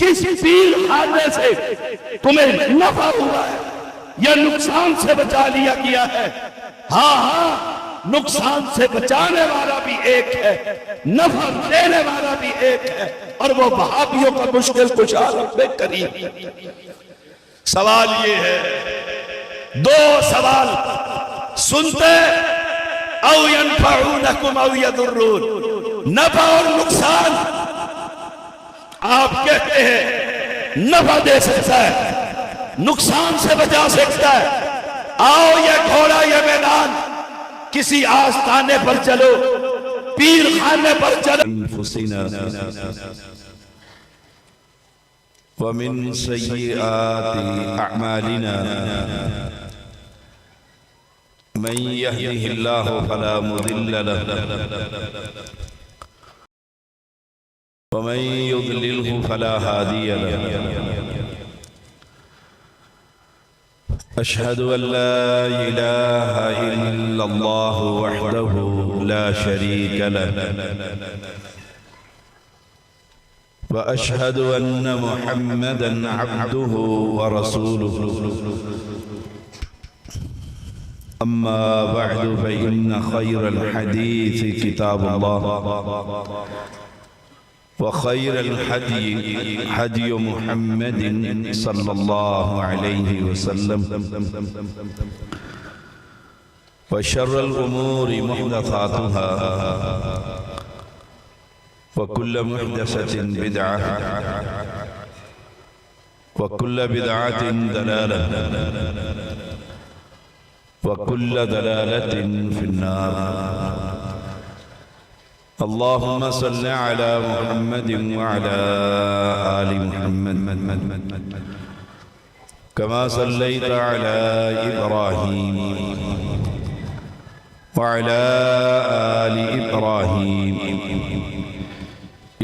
किस पीर खाने से तुम्हें नफा हुआ है या नुकसान से बचा लिया गया है? हाँ हाँ, नुकसान से बचाने वाला भी एक है, नफा देने वाला भी एक है, और वो वहाबियों का मुश्किल कुशा रब्बे करीम। सवाल ये है, दो सवाल सुनते, औ यनफऊनकुम औ यदुर्रून, नफा और नुकसान। आप कहते हैं नफा दे सकता है, नुकसान से बचा सकता है। आओ ये घोड़ा ये मैदान, किसी आस्थाने पर चलो, पीर खाने पर चलो। वमिन सय्यिआति अअमालिना मन यहदिहिल्लाहु फला मुदिल्ल लहु व मन युद्लिल्हु फला हादिय लहु। अशहदु अल्ला इलाहा इल्लल्लाहु वहदहु ला शरीक लहु व अशहदु अन्न मुहम्मदन अब्दुहु व रसूलुहु। अम्मा बअदु फ़इन्न खैरल हदीस किताबुल्लाह व खैरल हदी हदी मुहम्मदिन सल्लल्लाहु अलैहि वसल्लम व शर्रल उमूरि मुहदसातुहा व कुल्ल मुहदसतिन बिदअह व कुल्ल बिदअतिन दलालह व कुल्ल दलालतिन फिन्नार। अल्लाहुम्मा सल्लि अला मुहम्मदिन व अला आलि मुहम्मद कमा सल्लैता अला इब्राहीम व अला आलि इब्राहीम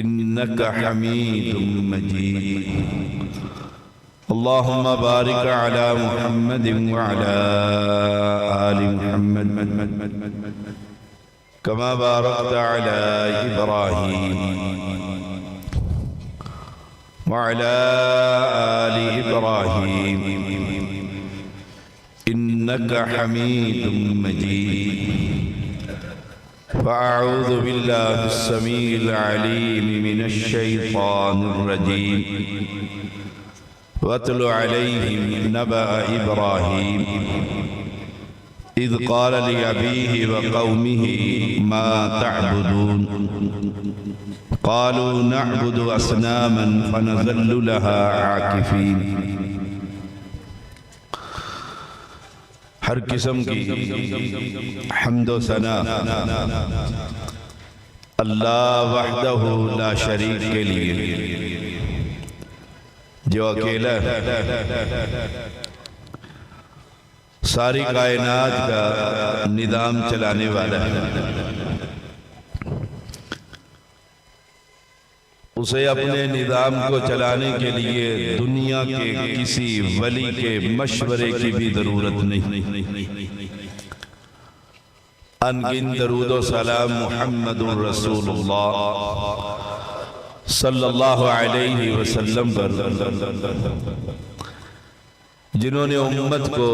इन्नका हमीदुम मजीद। अल्लाहुम्मा बारिक अला मुहम्मदिन व अला आलि मुहम्मद कमा बारकता अला इब्राहीम व अला आलि इब्राहीम इन्नका हमीदुम मजीद। फ़अऊज़ु बिल्लाहि अस्समीइल अलीम मिनश शैतानिर रजीम। वत्लु अलैहिम नबअ इब्राहीम इज़ क़ाल लिअबीहि व क़ौमिहि मा तअबुदून क़ालू नअबुदु अस्नामन फ़नज़ल्लु लहा आकिफ़ीन। हर किस्म की हम्दो सना अल्लाह वहदहु ला शरीक के लिए, जो अकेला सारी कायनात का निज़ाम चलाने वाला है। उसे अपने निज़ाम को चलाने के लिए दुनिया के किसी वली के मशवरे की भी ज़रूरत नहीं। अनगिन दरूद व सलाम मुहम्मदुर रसूलुल्लाह सल्लल्लाहु अलैहि वसल्लम पर, जिन्होंने उम्मत को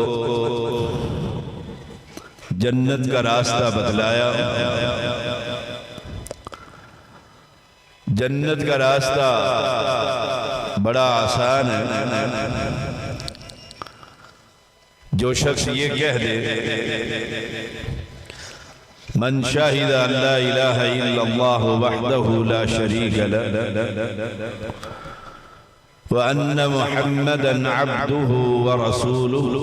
जन्नत का रास्ता बतलाया। जन्नत का रास्ता बड़ा आसान है। जो शख्स ये कह दे मन शाहिद अल्ला इलाहा इल्लल्लाह वहदहु ला शरीक लह व अन्न मुहम्मदन अब्दुहु व रसूलुहु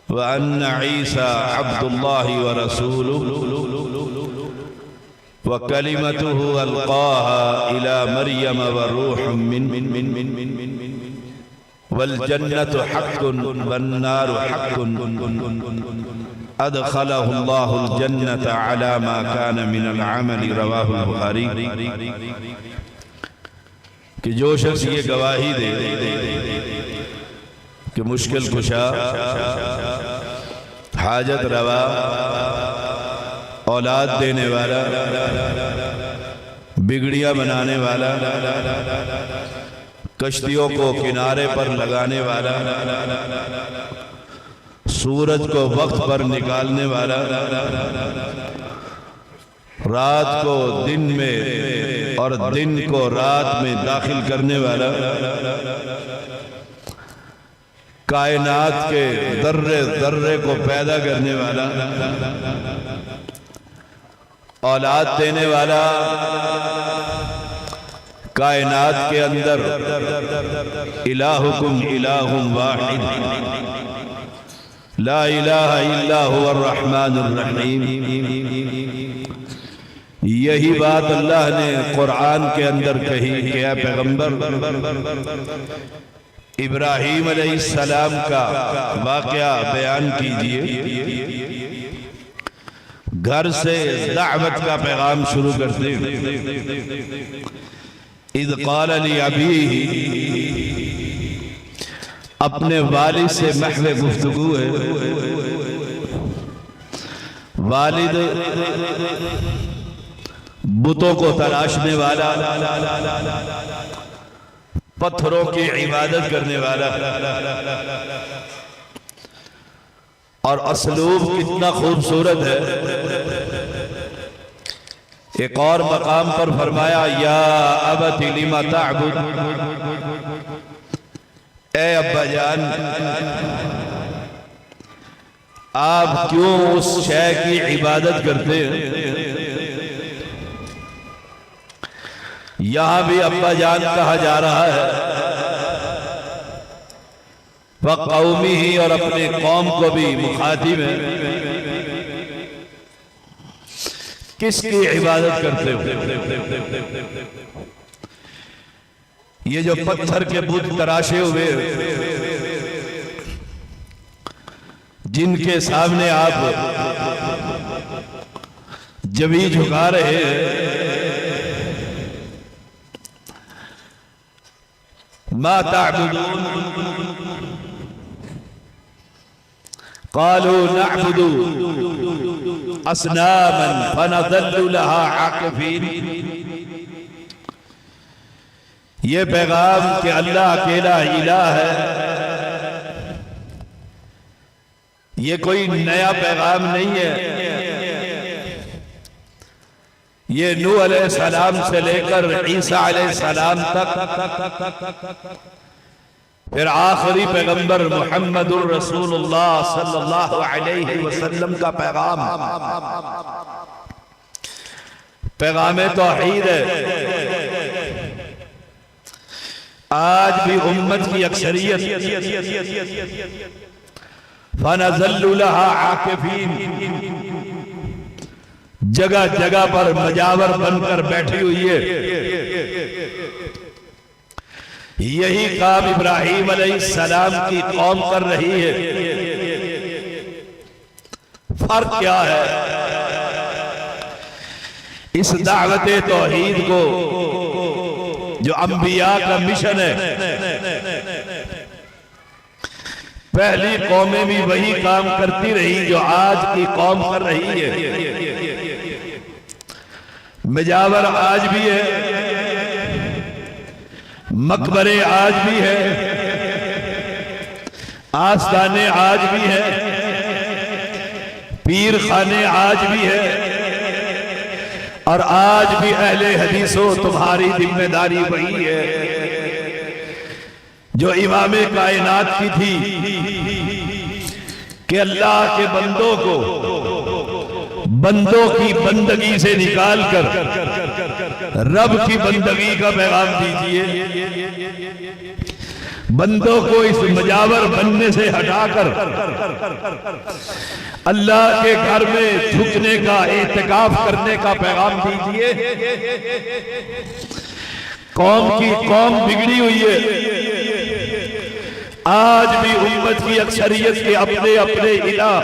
व अन्न ईसा अब्दुल्लाहि व रसूलुहु व कलिमतुहु अलक़ाहा इला मरियम व रूहुम मिन वल जन्नतु हक़्क़ुन वन नारु हक़्क़ुन अदखलहुल्लाहुल जन्नत अला मा कान मिनल अमल। रवाहुल बुखारी। कि जो शख्स ये गवाही दे कि मुश्किल कुशा, हाजत रवा, औलाद देने वाला, बिगड़ियां बनाने वाला, कश्तियों को किनारे पर लगाने वाला, सूरज को वक्त पर निकालने वाला, रात को दिन में और दिन को रात में दाखिल करने वाला, कायनात के दर्रे दर्रे को पैदा करने वाला, औलाद देने वाला, कायनात के अंदर इलाहुकुम इलाहुम वाहिद ला इलाहा इल्ला हुवर रहमानुर रहीम। यही बात अल्लाह ने कुरान के अंदर कही कि ऐ पैगंबर, इब्राहीम अलैहिस्सलाम का वाक़या बयान कीजिए। घर से दावत का पैगाम शुरू करते, इद क़ाल ली अबीही, अपने वालिद से महवे गुफ्तगू है। वालिद बुतों को तराशने वाला, पत्थरों की इबादत करने वाला, और असलूब कितना खूबसूरत है। एक और मकाम पर फरमाया, या अबती लिमा ताबुद, ए अब्बा जान आप क्यों उस शय की इबादत करते हैं। यहां भी अब्बा जान कहा जा रहा है, वह कौमी ही और अपने कौम को भी मुखातिब है। किसकी इबादत करते हो। ये जो पत्थर के बुत तराशे हुए, जिनके सामने आप जबी झुका रहे हैं, मा ताबुदून, क़ालू नअबुदु अस्नामन फनज़ल्लु लहा आकिफीन। ये पैगाम कि अल्लाह अकेला इलाह है, ये कोई नया पैगाम नहीं है। ये नूह अलैहिस्सलाम से लेकर ईसा अलैहिस्सलाम तक, फिर आखिरी पैगंबर मुहम्मदुर रसूलुल्लाह सल्लल्लाहु अलैहि वसल्लम का पैगाम, पैगाम तौहीद है। आज भी उम्मत की अक्सरियत फनज़ल्लु लहा आकिफीन, जगह जगह पर मजावर बनकर बैठी हुई है। यही काम इब्राहीम अलैहिस्सलाम की कौम कर रही है। फर्क क्या है। इस दावत तौहीद को जो अंबिया का मिशन है, पहली कौमें भी वही काम करती रही जो आज की कौम कर रही है। मजावर आज भी है, मकबरे आज भी है, आस्थाने आज भी है, पीर खाने आज भी है, और आज भी अहले हदीसों तुम्हारी जिम्मेदारी वही है जो इमामे कायनात की थी कि अल्लाह के बंदों को बंदों की बंदगी से निकालकर रब की बंदगी का पैगाम दीजिए। बंदों को इस मजावर बनने से हटाकर अल्लाह के घर में झुकने का, एहतिकाफ करने का पैगाम दीजिए। कौम की कौम बिगड़ी हुई है। आज भी उम्मत की अक्सरियत के अपने अपने इलाह,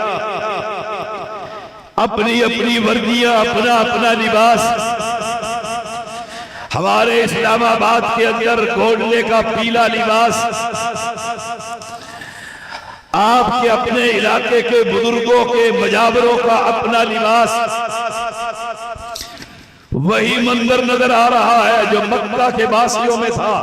अपनी अपनी वर्दियां, अपना अपना लिबास। हमारे इस्लामाबाद के अंदर घोड़ने का पीला लिबास, आपके अपने इलाके के बुजुर्गों के मजावरों का अपना लिबास, वही मंजर नजर आ रहा है जो मक्का के वासियों में था,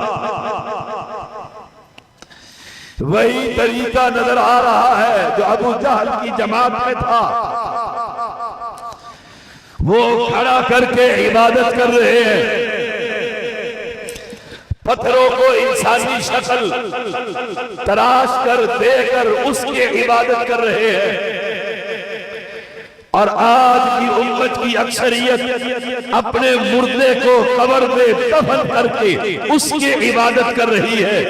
वही तरीका नजर आ रहा है जो अबू जहल की जमात में था। वो खड़ा करके इबादत कर रहे हैं, पत्थरों को इंसानी शक्ल तराश कर देकर उसकी इबादत कर रहे हैं। और आज की उम्मत की अक्सरियत अपने मुर्दे को कब्र में दफन करके उसकी इबादत कर रही है।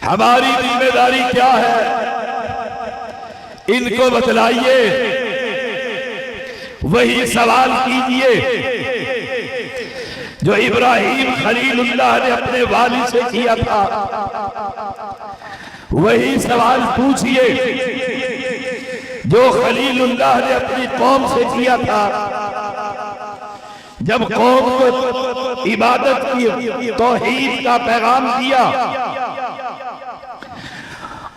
हमारी जिम्मेदारी क्या है, इनको बतलाइए, वही सवाल कीजिए जो इब्राहिम खलीलुल्लाह ने अपने वालिद से किया था। वही सवाल पूछिए जो खलीलुल्लाह ने अपनी कौम से किया था। जब कौम को इबादत की तौहीद का पैगाम दिया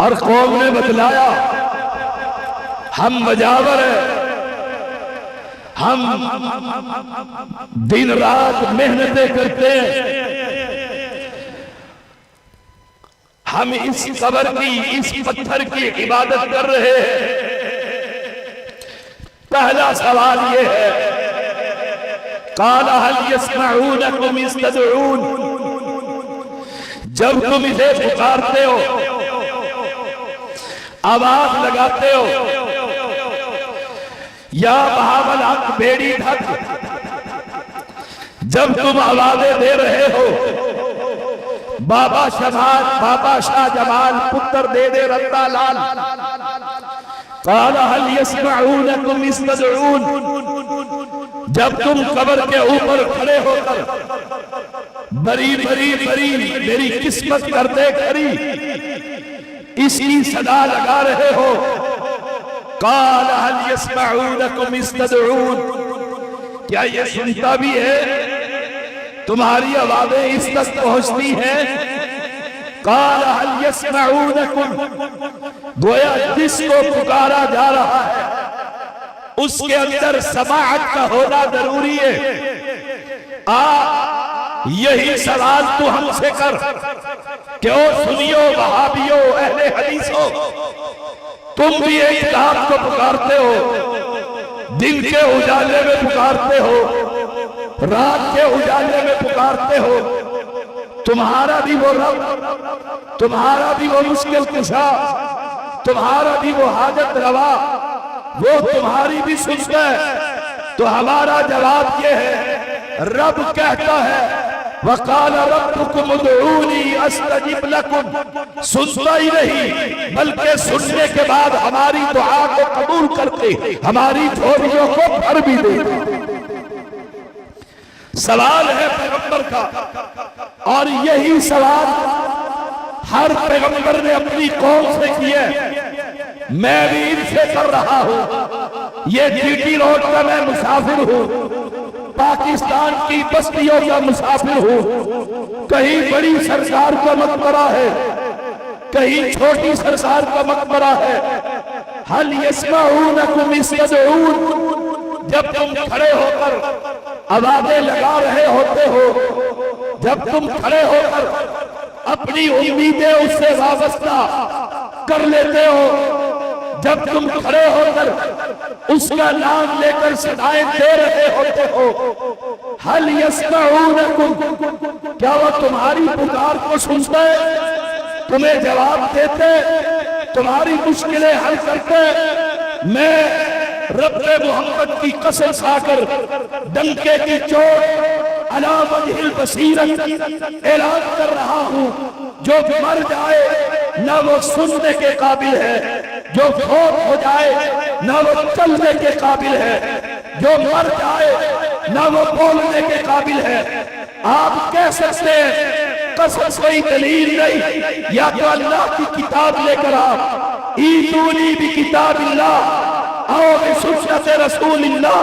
और कौम ने बतलाया हम मजावर है, हम दिन रात मेहनतें करते हैं, हम इस कब्र की, इस पत्थर की इबादत कर रहे हैं। पहला सवाल ये है, काला हल यस्मऊनकुम इस्तदऊन, जब तुम इसे पुकारते हो, आवाज लगाते हो, या बहावल हक बेड़ी ढक, जब तुम आवाजें दे रहे हो, बाबा शाह जमाल पुत्र दे दे रत्ता लाल, काला हल यस्मऊनकुम इस्तदऊन, जब तुम कब्र के ऊपर खड़े होकर बरी बरी बरी मेरी किस्मत कर दे खरी, इसकी सदा लगा रहे हो, काला हल यस्मऊनकुम इस्तदऊन, क्या ये सुनता भी है, तुम्हारी आवाजें इस तक पहुंचती हैं? काला हल यस्मऊनकुम, गोया जिसको पुकारा जा रहा है उसके अंदर समाअत का होना जरूरी है। यही सवाल तू हमसे कर, क्यों सुनियो वहाबियो अहले हदीसो, तुम भी एक रात को पुकारते हो, दिन के उजाले में पुकारते हो, रात के उजाले में पुकारते हो, तुम्हारा भी वो रब, तुम्हारा भी वो मुश्किल कुशा, तुम्हारा भी वो हाजत रवा, वो तुम्हारी भी सुनता है। तो हमारा जवाब ये है, रब कहता है वक़ाल रब्बुकुम उदऊनी अस्तजिब लकुम, सुनता ही नहीं बल्कि सुनने के बाद हमारी दुआ को कबूल करके हमारी झोलियों को भर भी देता। सवाल है पैगंबर का, और यही सवाल हर पैगंबर ने अपनी कौम से किया, मैं भी इनसे कर रहा हूं। ये जीटी रोड का मैं मुसाफिर हूं, पाकिस्तान की बस्तियों का मुसाफिर हूं। कहीं बड़ी सरकार का मकबरा है, कहीं छोटी सरकार का मकबरा है। हल यस्मऊनकुम इस्तदऊन, जब तुम खड़े होकर आवाजें लगा रहे होते हो, जब तुम खड़े होकर अपनी उम्मीदें उससे वाबस्ता कर लेते हो, जब तुम खड़े होकर उसका नाम लेकर सदाएं दे रहे होते हो, हल यस्मऊनकुम, क्या वो तुम्हारी पुकार को सुनते, तुम्हें जवाब देते, तुम्हारी मुश्किलें हल करते? मैं रब्बे मोहम्मद की कसम खाकर डंके की चोट अला वजहिल बसीरत ऐलान कर रहा हूं, जो मर जाए ना वो सुनने के काबिल है, जो फौत हो जाए ना वो चलने के काबिल है, जो मर जाए ना वो बोलने के काबिल है। आप कह सकते हैं कसम कोई दलील नहीं, या तो अल्लाह की किताब लेकर आप, ईतूनी भी किताबिल्लाह आओ बिसुन्नत रसूलिल्लाह,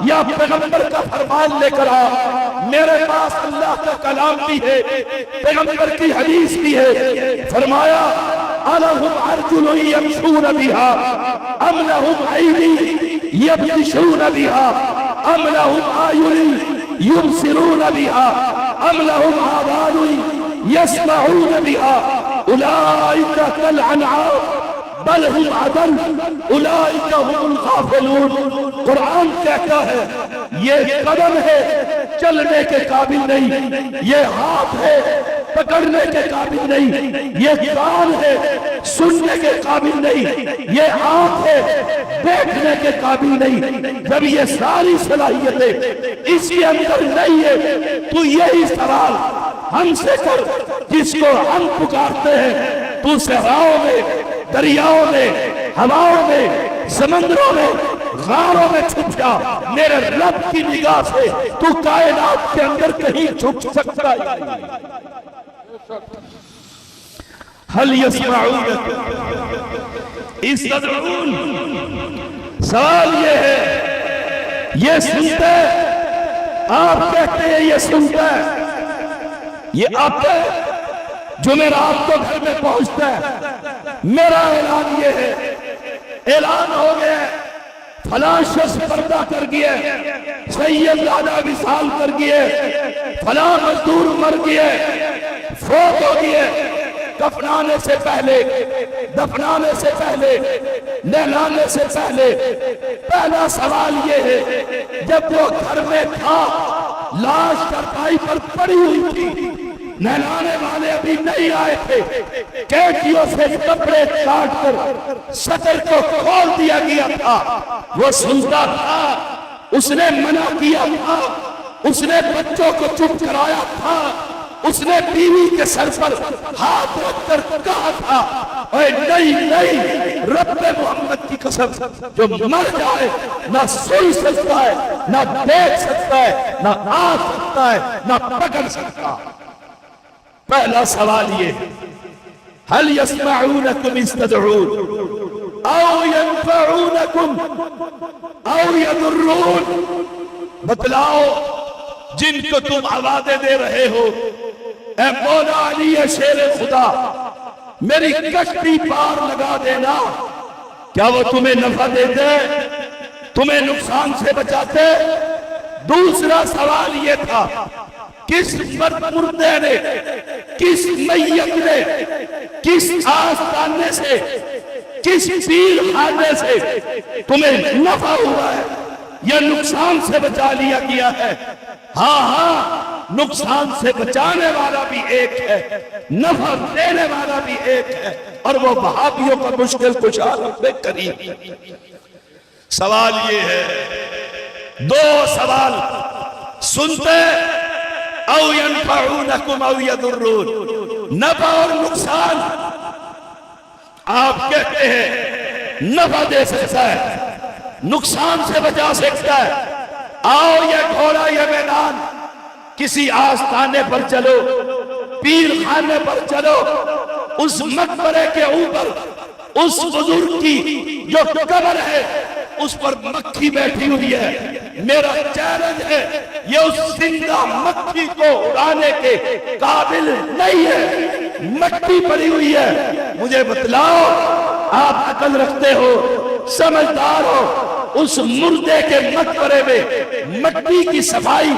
या पैगंबर का फरमान लेकर आओ। मेरे पास अल्लाह का कलाम भी है, पैगंबर की हदीस भी है। फरमाया अलहुम अर्जुलुन यमशून बिहा अम लहुम ऐदी यब्तिशून बिहा, अम लहुम आयुन युबसिरून बिहा अम लहुम आज़ानुन यस्मऊन बिहा उलाइका कल अनआम बल हुम अदल उलाइका हुमुल गाफिलून। कुरान कहता है ये कदम है चलने के काबिल नहीं, ये हाथ है पकड़ने के काबिल नहीं, ये कान है सुनने के काबिल नहीं, ये आंख है देखने के काबिल नहीं। जब ये सारी सलाहियतें इसके अंदर नहीं है तो यही सवाल हमसे कर जिसको हम पुकारते हैं। तू सहराओं में, दरियाओं में, हवाओं में, समंदरों में, गारों में छुप जा, मेरे रब की निगाह से तू कायनात के अंदर कहीं छुप सकता है। हल यस्मऊन इस्तदऊन, सवाल ये है, ये सुनते आप कहते हैं ये सुनता है, ये आता है जुमेरात को घर में पहुंचता है। मेरा ऐलान ये है, ऐलान हो गया फलां शख्स पर्दा कर गया, सैयद दादा विसाल कर गया, फलां मजदूर मर गया, फोत हो गया। दफनाने से पहले, दफनाने से पहले, नहलाने से पहले पहला सवाल ये है, जब वो घर में था लाश चारपाई पर पड़ी हुई थी, नहलाने वाले अभी नहीं आए थे, कैदियों से कपड़े काट कर सतर को खोल दिया गया था, वो सुनता था, उसने मना किया था, उसने बच्चों को चुप कराया था, उसने बीवी के सर पर हाथ रखकर कहा था, ओए नहीं नहीं, रब्बे मोहम्मद की कसम, जो मर जाए ना सुन सकता है, ना देख सकता है, ना आ सकता है, ना पकड़ सकता। पहला सवाल ये, हल यस्मऊनकुम इस्तदऊन औ यनफऊनकुम औ यदुर्रून, बतलाओ जिनको तुम आवाज़ें दे रहे हो, ए मौला अली शेर खुदा, मेरी कश्ती पार लगा देना, क्या वो तुम्हें नफा देते, तुम्हें नुकसान से बचाते? दूसरा सवाल ये था, किस मुर्दे ने, किस मैयत ने, किस आस्ताने से, किस पीर खाने से तुम्हें नफा हुआ है या नुकसान से बचा लिया गया है? हाँ हाँ, नुकसान से बचाने वाला भी एक है, नफा देने वाला भी एक है, और वो वहाबियों का मुश्किल कुशा रब्बे करीम। सवाल ये है, दो सवाल सुनते, औ यनफऊनकुम औ यदुर्रून, नफा और नुकसान। आप कहते हैं नफा दे सकता है, नुकसान से बचा सकता है। आओ ये घोड़ा ये मैदान, किसी आस्थाने पर चलो, पीर खाने पर चलो, उस मकबरे के ऊपर उस बुजुर्ग की जो कब्र है उस पर मक्खी बैठी हुई है। मेरा चैलेंज है, ये उस जिंदा मक्खी को उड़ाने के काबिल नहीं है, मक्खी पड़ी हुई है। मुझे बतलाओ, आप अकल रखते हो, समझदार हो, उस मुर्दे के मकबरे में मट्टी की सफाई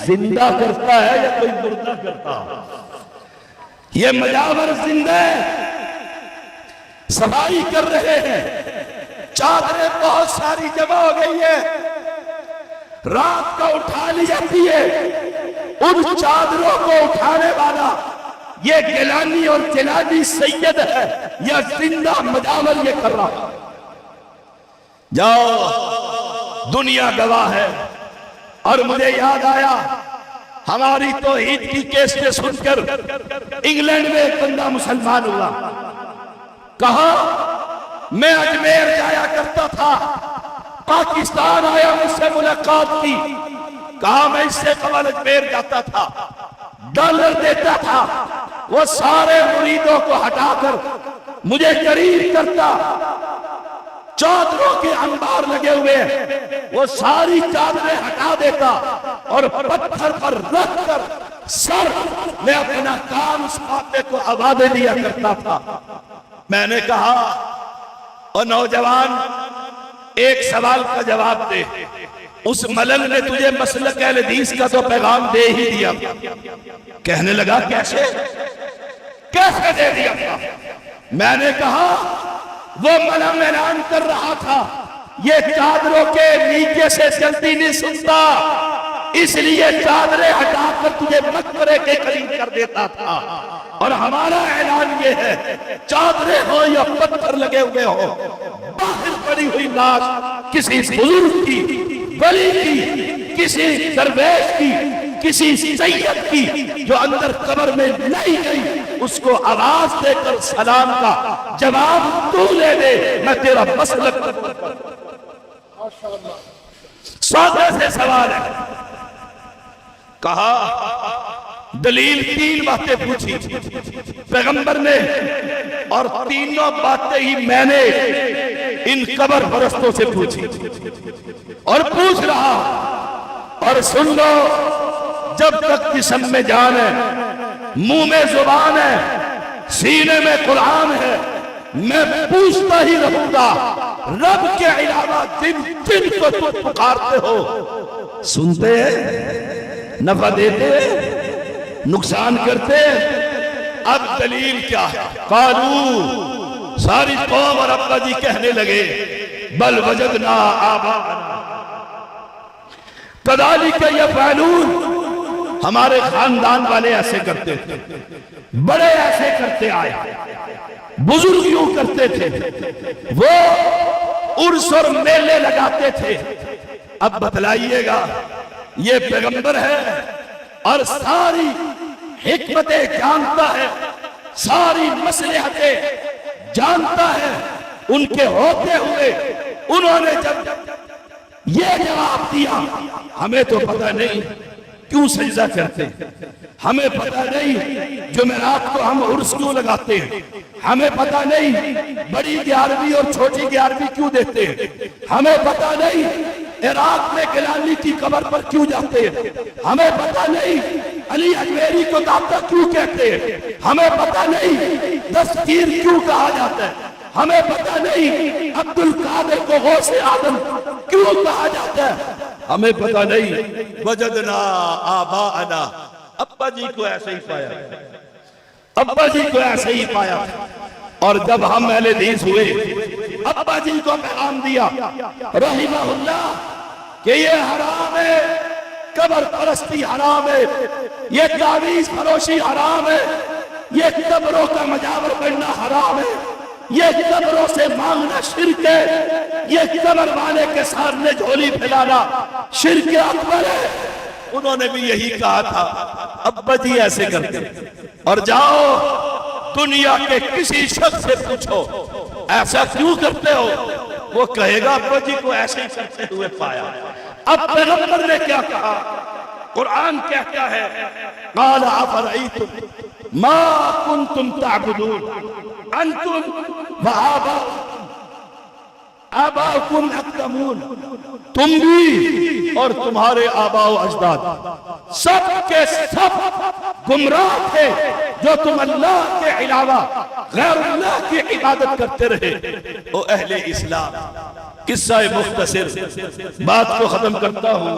जिंदा करता है या कोई मुर्दा करता है? ये मजावर जिंदा सफाई कर रहे हैं, चादरें बहुत सारी जमा हो गई है, रात को उठा ली जाती है, उन चादरों को उठाने वाला ये गिलानी और जिलानी सैयद है या जिंदा मजावर ये कर रहा? जाओ, दुनिया गवाह है। और मुझे याद आया, हमारी तौहीद की केसें सुनकर इंग्लैंड में एक बंदा मुसलमान हुआ, कहा मैं अजमेर जाया करता था, पाकिस्तान आया, मुझसे मुलाकात की, कहा मैं इससे कबल अजमेर जाता था, डॉलर देता था, वो सारे मुरीदों को हटाकर मुझे करीब करता, चादरों के अंबार लगे हुए, वो सारी चादरें हटा देता और पत्थर पर रख कर सर में अपना कान उस पापे को आवाज़ें दिया करता था। मैंने कहा, और नौजवान एक सवाल का जवाब दे, उस मलंग ने तुझे मसलक अहले हदीस का तो पैगाम दे ही दिया। कहने लगा कैसे कैसे दे दिया था? मैंने कहा वो मलंग ऐलान कर रहा था ये चादरों के नीचे से जल्दी नहीं सुनता, इसलिए चादरें हटाकर तुझे मकबरे के करीब कर देता था। और हमारा ऐलान ये है, चादरें हो या पत्थर लगे हुए हो, बाहर पड़ी हुई लाश किसी बुजुर्ग की, वली की, किसी दरवेश की, किसी सैयद की जो अंदर कब्र में नहीं गई, उसको आवाज देकर सलाम का जवाब तू ले दे, मैं तेरा मसलक। सौदे से सवाल है। कहा दलील 3 बातें पूछी पैगंबर ने, और तीनों बातें ही मैंने इन कब्र परस्तों से पूछी और पूछ रहा। और सुन लो, जब तक जिस्म में जान है, मुंह में जुबान है, सीने में कुरान है, मैं पूछता ही रहूंगा। रब के अलावा जिन जिन को तुम पुकारते हो, सुनते हैं, नफा देते हैं, नुकसान करते हैं। अब दलील क्या है? कालू, सारी कौम और अब्बा जी कहने लगे, बल वजदना आबाना कदालिक यफ़अलून, हमारे खानदान वाले ऐसे करते थे, बड़े ऐसे करते आए, बुजुर्ग यूं करते थे, वो उर्स और मेले लगाते थे। अब बतलाइएगा, ये पैगंबर है और सारी हिकमतें जानता है, सारी मसलहतें जानता है। उनके होते हुए उन्होंने जब ये जवाब दिया, हमें तो पता नहीं क्यों सजदा करते हैं, हमें पता नहीं जुमेरात को हम उर्स क्यों लगाते हैं, हमें पता नहीं बड़ी 11वीं और छोटी 11वीं क्यों देते हैं, हमें पता नहीं इराक में गिलानी की कब्र पर क्यों जाते हैं, हमें पता नहीं अली अजमेरी को दाता क्यों कहते हैं, हमें पता नहीं दस्तगीर क्यों कहा जाता है, हमें पता नहीं अब्दुल कादिर को गौसे आदम क्यों कहा जाता है, हमें पता नहीं वजदना आबाअना, अब्बा जी को ऐसे ही पाया, अब्बा जी को ऐसे ही पाया। और जब हम अहले हदीस हुए, अब्बा जी को पैगाम दिया रहिमहुल्लाह कि ये हराम है, कब्र परस्ती हराम है, ये तावीज़ फरोशी हराम है, ये कब्रों का मजावर बनना हराम है, ये कब्रों से मांगना शिर्क है, ये कब्र वाले के सामने झोली फैलाना शिर्क अकबर है। उन्होंने भी यही कहा था, अब्बा जी ऐसे करते। और जाओ दुनिया के किसी शख्स से पूछो ऐसा क्यों करते हो, वो कहेगा अब्बा जी को ऐसे ही करते हुए पाया। अब पैगंबर ने क्या कहा? कुरान कहता है, क़ाल अफ़रअय्तुम मा कुन्तुम तअबुदून अंतुम व आबाउकुम अक़दमून, तुम भी और तुम्हारे आबा व अजदाद सब के सब गुमराह थे, जो तुम अल्लाह के अलावा गैर अल्लाह की इबादत करते रहे। ओ अहले इस्लाम, किस्सा मुख्तसर बात को खत्म करता हूँ।